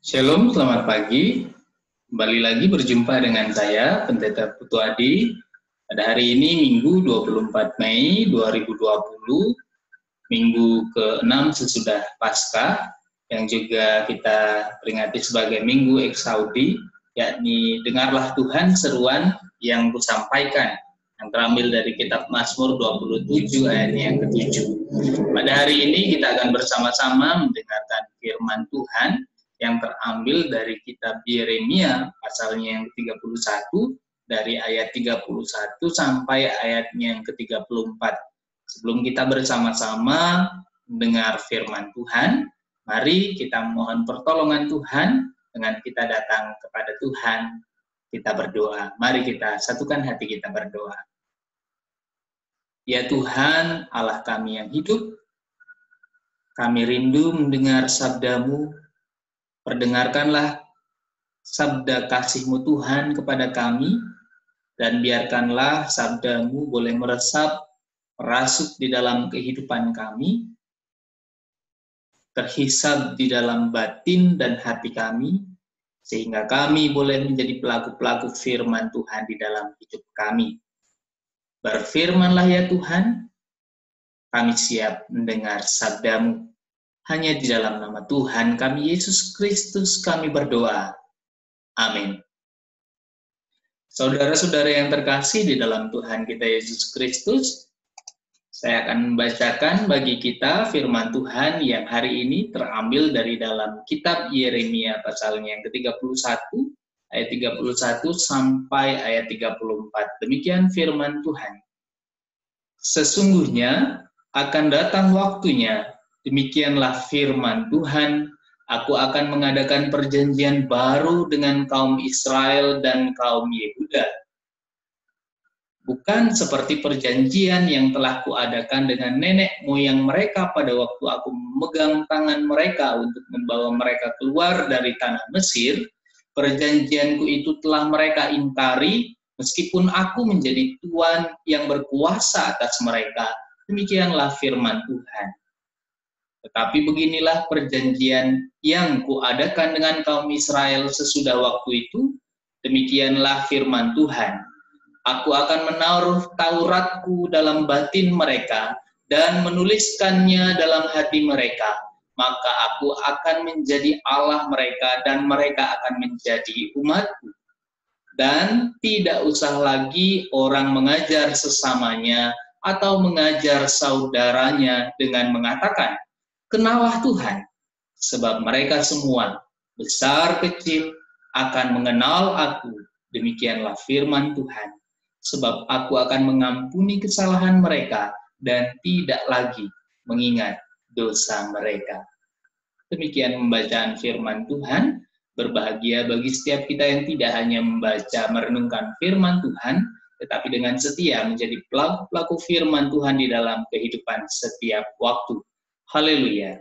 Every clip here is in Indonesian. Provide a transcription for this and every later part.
Shalom, selamat pagi. Kembali lagi berjumpa dengan saya, Pendeta Putu Adi. Pada hari ini, Minggu 24 Mei 2020, Minggu ke-6 sesudah Paskah, yang juga kita peringati sebagai Minggu Eksaudi, yakni dengarlah Tuhan seruan yang kusampaikan, yang terambil dari kitab Mazmur 27 ayat yang ke-7. Pada hari ini kita akan bersama-sama mendengarkan firman Tuhan yang terambil dari kitab Yeremia pasalnya yang ke-31 dari ayat 31 sampai ayatnya yang ke-34. Sebelum kita bersama-sama mendengar firman Tuhan, mari kita mohon pertolongan Tuhan dengan kita datang kepada Tuhan, kita berdoa. Mari kita satukan hati kita berdoa. Ya Tuhan, Allah kami yang hidup, kami rindu mendengar sabda-Mu. Perdengarkanlah sabda kasih-Mu Tuhan kepada kami, dan biarkanlah sabda-Mu boleh meresap, merasuk di dalam kehidupan kami, terhisab di dalam batin dan hati kami, sehingga kami boleh menjadi pelaku-pelaku firman Tuhan di dalam hidup kami. Berfirmanlah ya Tuhan, kami siap mendengar sabda-Mu. Hanya di dalam nama Tuhan kami Yesus Kristus kami berdoa. Amin. Saudara-saudara yang terkasih di dalam Tuhan kita Yesus Kristus, saya akan membacakan bagi kita firman Tuhan yang hari ini terambil dari dalam kitab Yeremia pasalnya yang ke-31, ayat 31 sampai ayat 34. Demikian firman Tuhan. Sesungguhnya akan datang waktunya, demikianlah firman Tuhan, aku akan mengadakan perjanjian baru dengan kaum Israel dan kaum Yehuda. Bukan seperti perjanjian yang telah kuadakan dengan nenek moyang mereka pada waktu aku memegang tangan mereka untuk membawa mereka keluar dari tanah Mesir. Perjanjianku itu telah mereka ingkari, meskipun aku menjadi Tuhan yang berkuasa atas mereka. Demikianlah firman Tuhan. Tetapi beginilah perjanjian yang kuadakan dengan kaum Israel sesudah waktu itu. Demikianlah firman Tuhan. Aku akan menaruh Tauratku dalam batin mereka dan menuliskannya dalam hati mereka. Maka aku akan menjadi Allah mereka dan mereka akan menjadi umatku. Dan tidak usah lagi orang mengajar sesamanya atau mengajar saudaranya dengan mengatakan, "Kenallah Tuhan," sebab mereka semua, besar kecil, akan mengenal aku. Demikianlah firman Tuhan. Sebab aku akan mengampuni kesalahan mereka dan tidak lagi mengingat dosa mereka. Demikian pembacaan firman Tuhan. Berbahagia bagi setiap kita yang tidak hanya membaca merenungkan firman Tuhan, tetapi dengan setia menjadi pelaku-pelaku firman Tuhan di dalam kehidupan setiap waktu. Haleluya.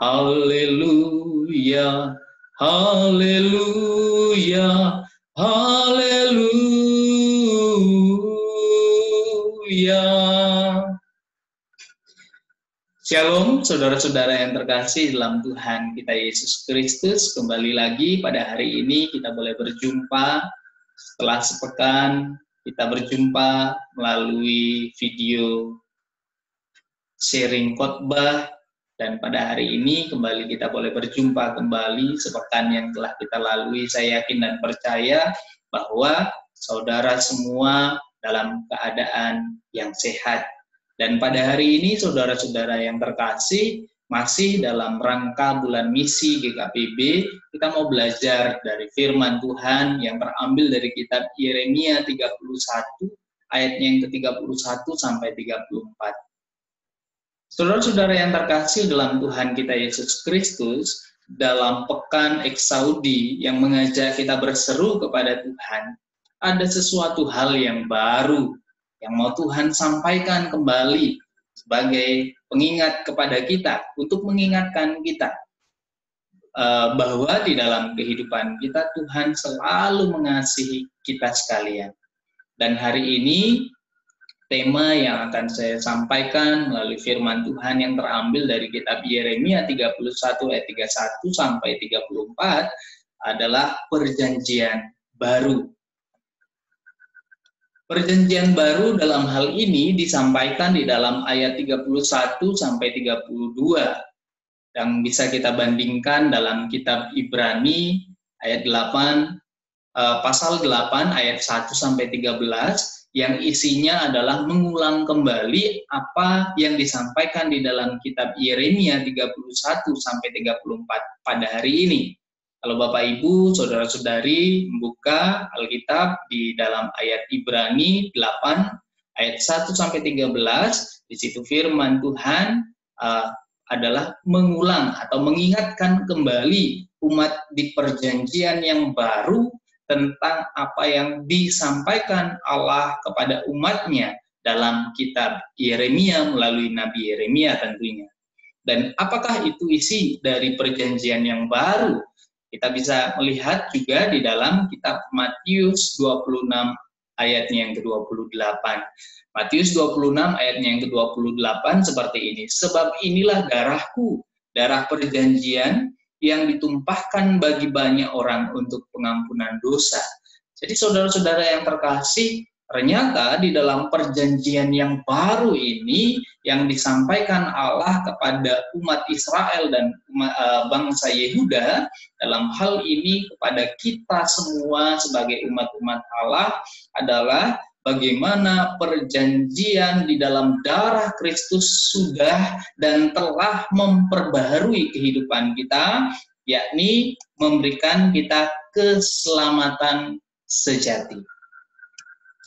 Haleluya. Haleluya. Haleluya. Shalom, saudara-saudara yang terkasih dalam Tuhan kita Yesus Kristus. Kembali lagi pada hari ini kita boleh berjumpa setelah sepekan. Kita berjumpa melalui video sharing khotbah. Dan pada hari ini kembali kita boleh berjumpa kembali sepekan yang telah kita lalui. Saya yakin dan percaya bahwa saudara semua dalam keadaan yang sehat. Dan pada hari ini saudara-saudara yang terkasih, masih dalam rangka bulan misi GKPB, kita mau belajar dari firman Tuhan yang terambil dari kitab Yeremia 31, ayatnya yang ke-31 sampai 34. Saudara-saudara yang terkasih dalam Tuhan kita Yesus Kristus, dalam pekan Eksaudi yang mengajak kita berseru kepada Tuhan, ada sesuatu hal yang baru yang mau Tuhan sampaikan kembali sebagai pengingat kepada kita, untuk mengingatkan kita bahwa di dalam kehidupan kita Tuhan selalu mengasihi kita sekalian. Dan hari ini tema yang akan saya sampaikan melalui firman Tuhan yang terambil dari kitab Yeremia 31 ayat 31 sampai 34 adalah perjanjian baru. Perjanjian baru dalam hal ini disampaikan di dalam ayat 31 sampai 32 yang bisa kita bandingkan dalam kitab Ibrani ayat 8 pasal 8 ayat 1 sampai 13 yang isinya adalah mengulang kembali apa yang disampaikan di dalam kitab Yeremia 31 sampai 34 pada hari ini. Kalau Bapak Ibu, saudara-saudari membuka Alkitab di dalam ayat Ibrani 8 ayat 1 sampai 13, di situ firman Tuhan adalah mengulang atau mengingatkan kembali umat di perjanjian yang baru tentang apa yang disampaikan Allah kepada umatnya dalam kitab Yeremia melalui Nabi Yeremia tentunya. Dan apakah itu isi dari perjanjian yang baru? Kita bisa melihat juga di dalam kitab Matius 26 ayatnya yang ke-28. Matius 26 ayatnya yang ke-28 seperti ini. Sebab inilah darahku, darah perjanjian yang ditumpahkan bagi banyak orang untuk pengampunan dosa. Jadi saudara-saudara yang terkasih, ternyata di dalam perjanjian yang baru ini yang disampaikan Allah kepada umat Israel dan bangsa Yehuda, dalam hal ini kepada kita semua sebagai umat-umat Allah adalah bagaimana perjanjian di dalam darah Kristus sudah dan telah memperbaharui kehidupan kita, yakni memberikan kita keselamatan sejati.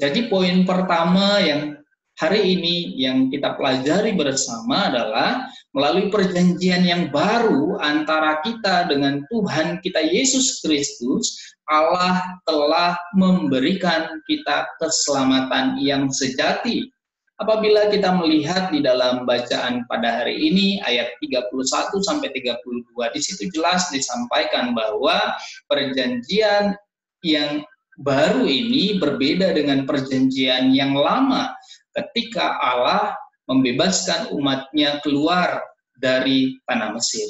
Jadi poin pertama yang hari ini yang kita pelajari bersama adalah melalui perjanjian yang baru antara kita dengan Tuhan kita Yesus Kristus, Allah telah memberikan kita keselamatan yang sejati. Apabila kita melihat di dalam bacaan pada hari ini ayat 31 sampai 32, di situ jelas disampaikan bahwa perjanjian yang baru ini berbeda dengan perjanjian yang lama ketika Allah membebaskan umatnya keluar dari tanah Mesir.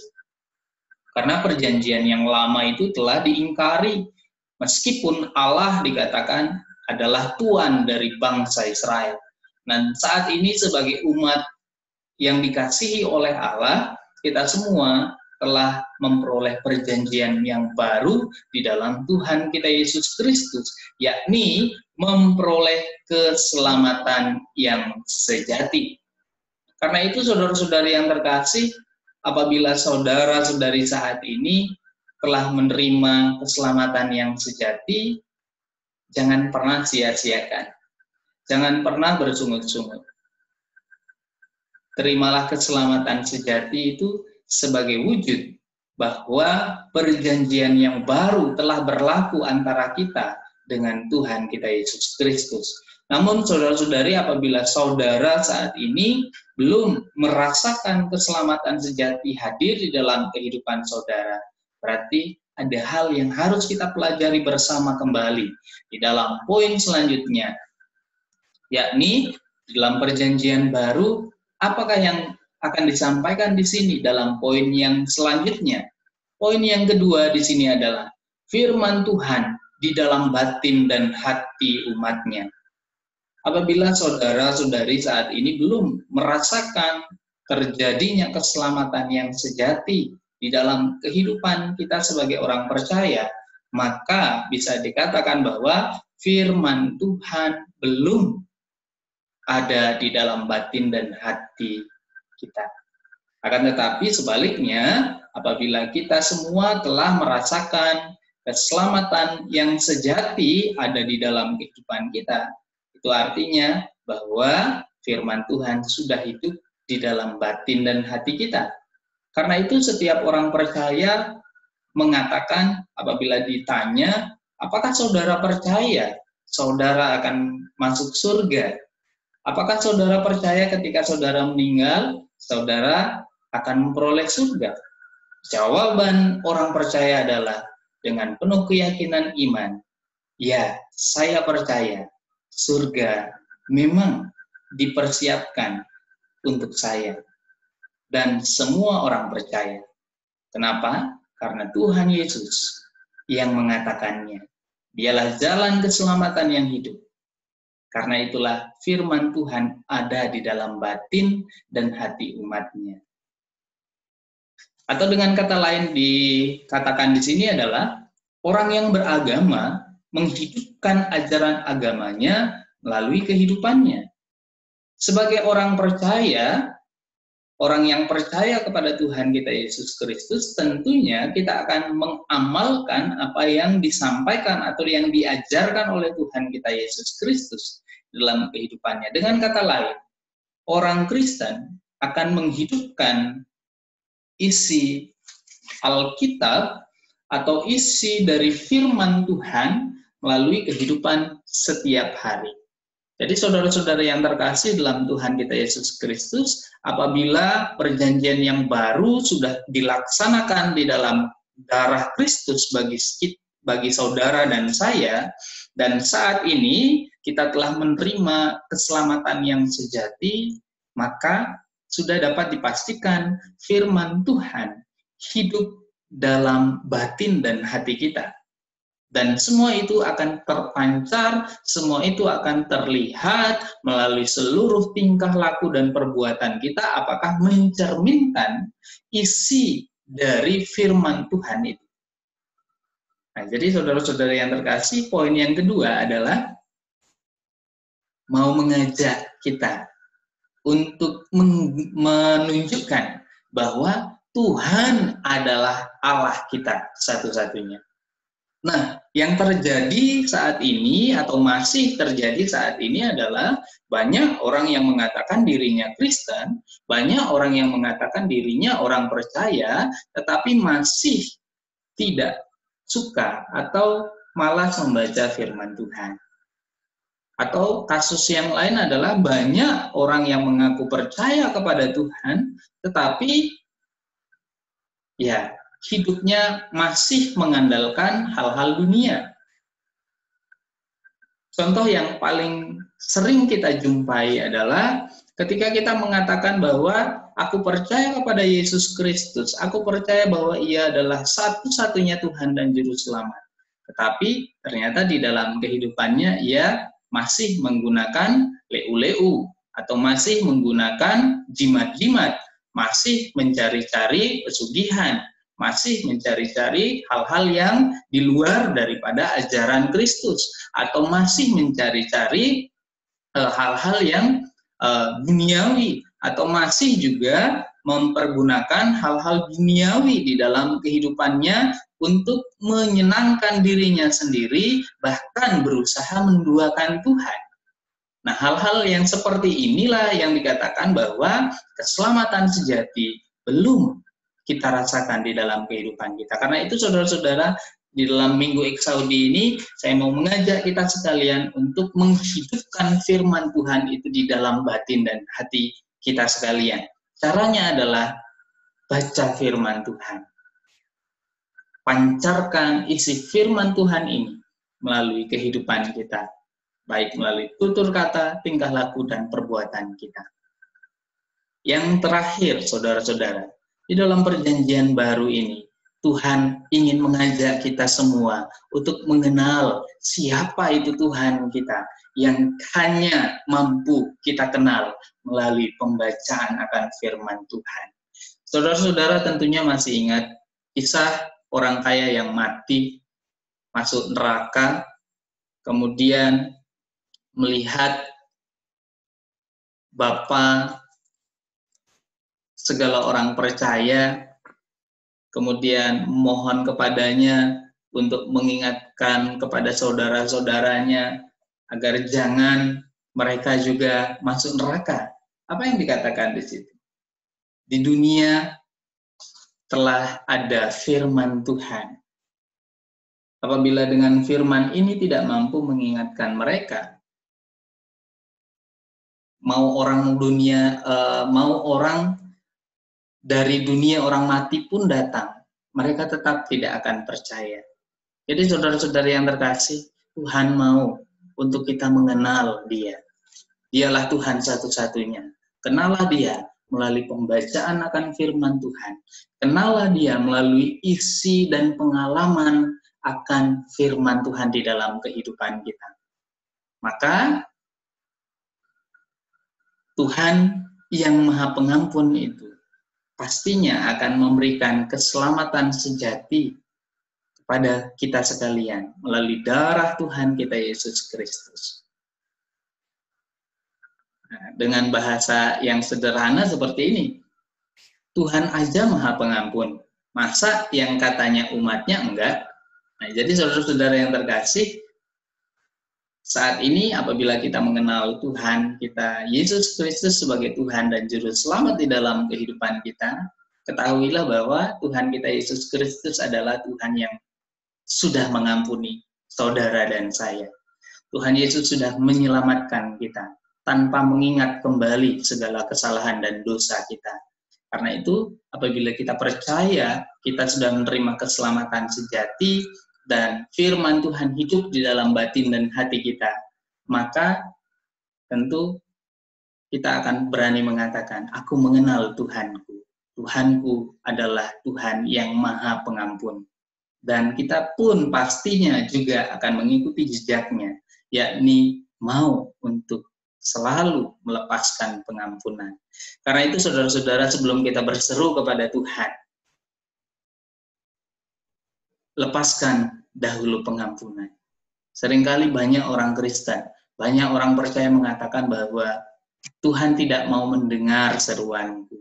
Karena perjanjian yang lama itu telah diingkari, meskipun Allah dikatakan adalah Tuhan dari bangsa Israel. Dan saat ini sebagai umat yang dikasihi oleh Allah, kita semua telah memperoleh perjanjian yang baru di dalam Tuhan kita Yesus Kristus, yakni memperoleh keselamatan yang sejati. Karena itu saudara-saudari yang terkasih, apabila saudara-saudari saat ini telah menerima keselamatan yang sejati, jangan pernah sia-siakan. Jangan pernah bersungut-sungut. Terimalah keselamatan sejati itu sebagai wujud bahwa perjanjian yang baru telah berlaku antara kita dengan Tuhan kita Yesus Kristus. Namun saudara-saudari, apabila saudara saat ini belum merasakan keselamatan sejati hadir di dalam kehidupan saudara, berarti ada hal yang harus kita pelajari bersama kembali di dalam poin selanjutnya, yakni dalam perjanjian baru, apakah yang akan disampaikan di sini dalam poin yang selanjutnya. Poin yang kedua di sini adalah firman Tuhan di dalam batin dan hati umatnya. Apabila saudara-saudari saat ini belum merasakan terjadinya keselamatan yang sejati di dalam kehidupan kita sebagai orang percaya, maka bisa dikatakan bahwa firman Tuhan belum ada di dalam batin dan hati kita. Akan tetapi sebaliknya, apabila kita semua telah merasakan keselamatan yang sejati ada di dalam kehidupan kita, itu artinya bahwa firman Tuhan sudah hidup di dalam batin dan hati kita. Karena itu setiap orang percaya mengatakan apabila ditanya, apakah saudara percaya saudara akan masuk surga? Apakah saudara percaya ketika saudara meninggal, saudara akan memperoleh surga? Jawaban orang percaya adalah dengan penuh keyakinan iman, ya, saya percaya surga memang dipersiapkan untuk saya dan semua orang percaya. Kenapa? Karena Tuhan Yesus yang mengatakannya. Dialah jalan keselamatan yang hidup. Karena itulah firman Tuhan ada di dalam batin dan hati umatnya. Atau dengan kata lain dikatakan di sini adalah orang yang beragama menghidupkan ajaran agamanya melalui kehidupannya. Sebagai orang percaya, orang yang percaya kepada Tuhan kita Yesus Kristus, tentunya kita akan mengamalkan apa yang disampaikan atau yang diajarkan oleh Tuhan kita Yesus Kristus dalam kehidupannya. Dengan kata lain, orang Kristen akan menghidupkan isi Alkitab atau isi dari firman Tuhan melalui kehidupan setiap hari. Jadi saudara-saudara yang terkasih dalam Tuhan kita Yesus Kristus, apabila perjanjian yang baru sudah dilaksanakan di dalam darah Kristus bagi saudara dan saya, dan saat ini kita telah menerima keselamatan yang sejati, maka sudah dapat dipastikan firman Tuhan hidup dalam batin dan hati kita. Dan semua itu akan terpancar, semua itu akan terlihat melalui seluruh tingkah laku dan perbuatan kita, apakah mencerminkan isi dari firman Tuhan itu. Nah, jadi saudara-saudara yang terkasih, poin yang kedua adalah mau mengajak kita untuk menunjukkan bahwa Tuhan adalah Allah kita satu-satunya. Nah, yang terjadi saat ini atau masih terjadi saat ini adalah banyak orang yang mengatakan dirinya Kristen, banyak orang yang mengatakan dirinya orang percaya, tetapi masih tidak suka atau malas membaca firman Tuhan. Atau kasus yang lain adalah banyak orang yang mengaku percaya kepada Tuhan, tetapi ya hidupnya masih mengandalkan hal-hal dunia. Contoh yang paling sering kita jumpai adalah ketika kita mengatakan bahwa aku percaya kepada Yesus Kristus, aku percaya bahwa Ia adalah satu-satunya Tuhan dan Juru Selamat. Tetapi ternyata di dalam kehidupannya Ia masih menggunakan leu-leu atau masih menggunakan jimat-jimat, masih mencari-cari pesugihan, masih mencari-cari hal-hal yang di luar daripada ajaran Kristus, atau masih mencari-cari hal-hal yang duniawi, atau masih juga mempergunakan hal-hal duniawi di dalam kehidupannya untuk menyenangkan dirinya sendiri, bahkan berusaha menduakan Tuhan. Nah, hal-hal yang seperti inilah yang dikatakan bahwa keselamatan sejati belum kita rasakan di dalam kehidupan kita. Karena itu saudara-saudara, di dalam Minggu Eksaudi ini, saya mau mengajak kita sekalian untuk menghidupkan firman Tuhan itu di dalam batin dan hati kita sekalian. Caranya adalah baca firman Tuhan. Pancarkan isi firman Tuhan ini melalui kehidupan kita, baik melalui tutur kata, tingkah laku, dan perbuatan kita. Yang terakhir, saudara-saudara, di dalam perjanjian baru ini, Tuhan ingin mengajak kita semua untuk mengenal siapa itu Tuhan kita yang hanya mampu kita kenal melalui pembacaan akan firman Tuhan. Saudara-saudara tentunya masih ingat kisah orang kaya yang mati, masuk neraka, kemudian melihat Bapa segala orang percaya, kemudian mohon kepadanya untuk mengingatkan kepada saudara-saudaranya agar jangan mereka juga masuk neraka. Apa yang dikatakan di situ? Di dunia telah ada firman Tuhan. Apabila dengan firman ini tidak mampu mengingatkan mereka, mau orang dari dunia orang mati pun datang, mereka tetap tidak akan percaya. Jadi saudara-saudara yang terkasih, Tuhan mau untuk kita mengenal Dia. Dialah Tuhan satu-satunya. Kenalah Dia melalui pembacaan akan firman Tuhan. Kenalah Dia melalui isi dan pengalaman akan firman Tuhan di dalam kehidupan kita. Maka Tuhan yang Maha Pengampun itu pastinya akan memberikan keselamatan sejati kepada kita sekalian melalui darah Tuhan kita Yesus Kristus. Nah, dengan bahasa yang sederhana seperti ini, Tuhan aja Maha Pengampun, masa yang katanya umatnya enggak? Nah, jadi saudara-saudara yang terkasih, saat ini apabila kita mengenal Tuhan kita Yesus Kristus sebagai Tuhan dan Juru Selamat di dalam kehidupan kita, ketahuilah bahwa Tuhan kita Yesus Kristus adalah Tuhan yang sudah mengampuni saudara dan saya. Tuhan Yesus sudah menyelamatkan kita tanpa mengingat kembali segala kesalahan dan dosa kita. Karena itu, apabila kita percaya kita sudah menerima keselamatan sejati dan firman Tuhan hidup di dalam batin dan hati kita, maka tentu kita akan berani mengatakan, aku mengenal Tuhanku. Tuhanku adalah Tuhan yang Maha Pengampun. Dan kita pun pastinya juga akan mengikuti jejaknya, yakni mau untuk selalu melepaskan pengampunan. Karena itu saudara-saudara, sebelum kita berseru kepada Tuhan, lepaskan dahulu pengampunan. Seringkali banyak orang Kristen, banyak orang percaya mengatakan bahwa Tuhan tidak mau mendengar seruanku.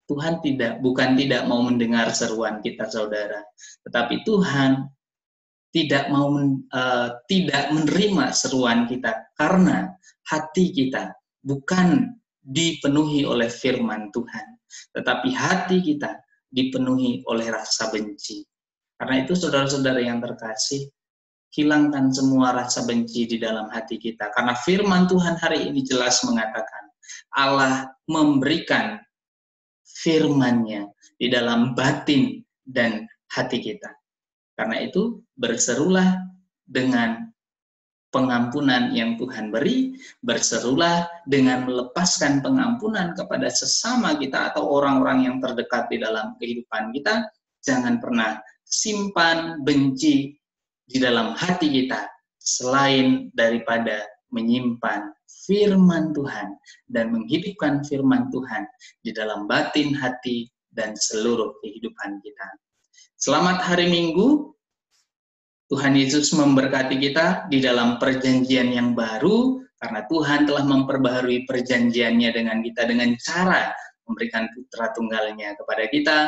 Tuhan bukan tidak mau mendengar seruan kita, saudara, tetapi Tuhan tidak menerima seruan kita karena hati kita bukan dipenuhi oleh firman Tuhan, tetapi hati kita dipenuhi oleh rasa benci. Karena itu saudara-saudara yang terkasih, hilangkan semua rasa benci di dalam hati kita. Karena firman Tuhan hari ini jelas mengatakan, Allah memberikan firman-Nya di dalam batin dan hati kita. Karena itu, berserulah dengan pengampunan yang Tuhan beri, berserulah dengan melepaskan pengampunan kepada sesama kita atau orang-orang yang terdekat di dalam kehidupan kita. Jangan pernah simpan benci di dalam hati kita, selain daripada menyimpan firman Tuhan dan menghidupkan firman Tuhan di dalam batin hati dan seluruh kehidupan kita. Selamat hari Minggu. Tuhan Yesus memberkati kita di dalam perjanjian yang baru, karena Tuhan telah memperbaharui perjanjiannya dengan kita dengan cara memberikan putra tunggalnya kepada kita.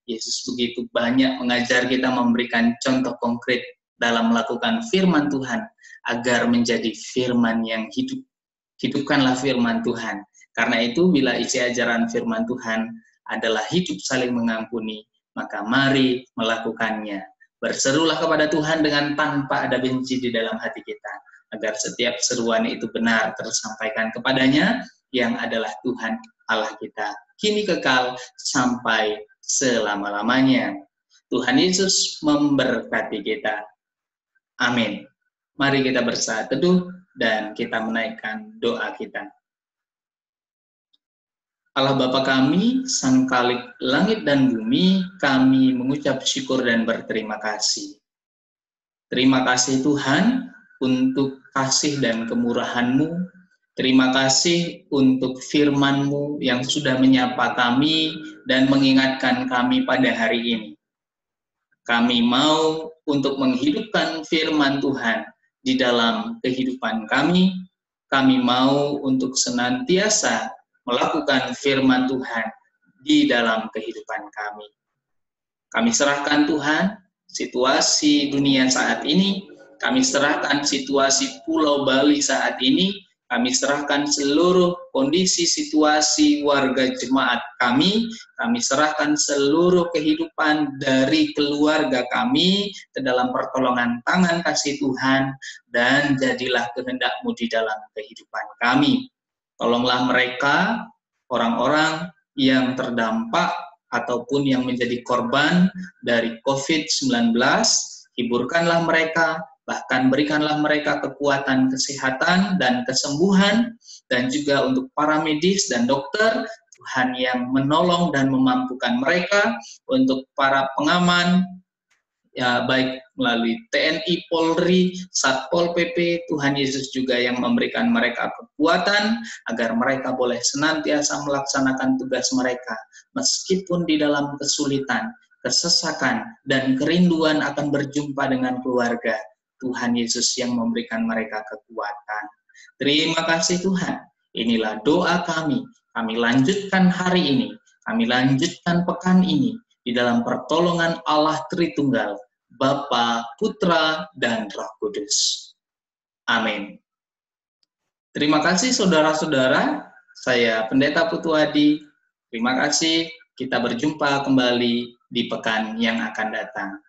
Yesus begitu banyak mengajar kita, memberikan contoh konkret dalam melakukan firman Tuhan, agar menjadi firman yang hidup. Hidupkanlah firman Tuhan. Karena itu, bila isi ajaran firman Tuhan adalah hidup saling mengampuni, maka mari melakukannya. Berserulah kepada Tuhan dengan tanpa ada benci di dalam hati kita, agar setiap seruan itu benar tersampaikan kepadanya, yang adalah Tuhan Allah kita, kini kekal sampai selama-lamanya. Tuhan Yesus memberkati kita. Amin. Mari kita bersaat teduh dan kita menaikkan doa kita. Allah Bapa kami, Sang Khalik langit dan bumi, kami mengucap syukur dan berterima kasih. Terima kasih Tuhan untuk kasih dan kemurahan-Mu. Terima kasih untuk firman-Mu yang sudah menyapa kami dan mengingatkan kami pada hari ini. Kami mau untuk menghidupkan firman Tuhan di dalam kehidupan kami. Kami mau untuk senantiasa melakukan firman Tuhan di dalam kehidupan kami. Kami serahkan Tuhan situasi dunia saat ini, kami serahkan situasi Pulau Bali saat ini, kami serahkan seluruh kondisi situasi warga jemaat kami serahkan seluruh kehidupan dari keluarga kami ke dalam pertolongan tangan kasih Tuhan, dan jadilah kehendak-Mu di dalam kehidupan kami. Tolonglah mereka, orang-orang yang terdampak ataupun yang menjadi korban dari COVID-19, hiburkanlah mereka, Bahkan berikanlah mereka kekuatan, kesehatan, dan kesembuhan, dan juga untuk para medis dan dokter, Tuhan yang menolong dan memampukan mereka, untuk para pengaman, ya baik melalui TNI, Polri, Satpol PP, Tuhan Yesus juga yang memberikan mereka kekuatan agar mereka boleh senantiasa melaksanakan tugas mereka meskipun di dalam kesulitan, kesesakan, dan kerinduan akan berjumpa dengan keluarga. Tuhan Yesus yang memberikan mereka kekuatan. Terima kasih Tuhan. Inilah doa kami. Kami lanjutkan hari ini. Kami lanjutkan pekan ini di dalam pertolongan Allah Tritunggal, Bapa, Putra, dan Roh Kudus. Amin. Terima kasih saudara-saudara. Saya Pendeta Putu Hadi. Terima kasih. Kita berjumpa kembali di pekan yang akan datang.